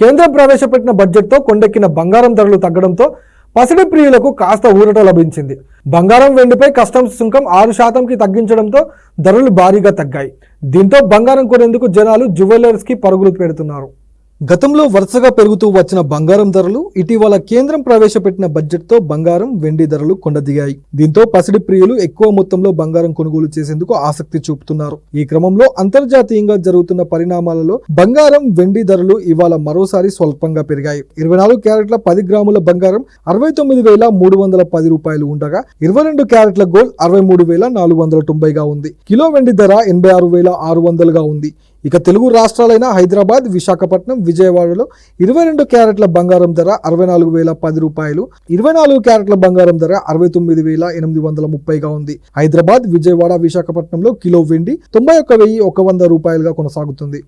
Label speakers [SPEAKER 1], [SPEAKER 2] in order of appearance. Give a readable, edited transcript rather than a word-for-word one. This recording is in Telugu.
[SPEAKER 1] కేంద్రం ప్రవేశపెట్టిన బడ్జెట్తో కొండెక్కిన బంగారం ధరలు తగ్గడంతో పసిడి ప్రియులకు కాస్త ఊరట లభించింది. బంగారం వెండిపై కస్టమ్స్ సుంకం 6%కి తగ్గించడంతో ధరలు భారీగా తగ్గాయి. దీంతో బంగారం కొనేందుకు జనాలు జ్యువెలర్స్కి పరుగులు పెడుతున్నారు. గతంలో వరుసగా పెరుగుతూ వచ్చిన బంగారం ధరలు ఇటీవల కేంద్రం ప్రవేశపెట్టిన బడ్జెట్తో బంగారం వెండి ధరలు కొండదిగాయి. దీంతో పసిడి ప్రియులు ఎక్కువ మొత్తంలో బంగారం కొనుగోలు చేసేందుకు ఆసక్తి చూపుతున్నారు. ఈ క్రమంలో అంతర్జాతీయంగా జరుగుతున్న పరిణామాలలో బంగారం వెండి ధరలు ఇవాళ మరోసారి స్వల్పంగా పెరిగాయి. 24 క్యారెట్ల 10 గ్రాముల బంగారం 69,310 రూపాయలు ఉండగా 22 క్యారెట్ల గోల్డ్ 63,490గా ఉంది. కిలో వెండి ధర 86,600గా ఉంది. ఇక తెలుగు రాష్ట్రాలైన హైదరాబాద్, విశాఖపట్నం, విజయవాడలో 22 క్యారెట్ల బంగారం ధర 64,010 రూపాయలు, 24 క్యారెట్ల బంగారం ధర 69,830గా ఉంది. హైదరాబాద్, విజయవాడ, విశాఖపట్నంలో కిలో వెండి 91,100 రూపాయలుగా కొనసాగుతుంది.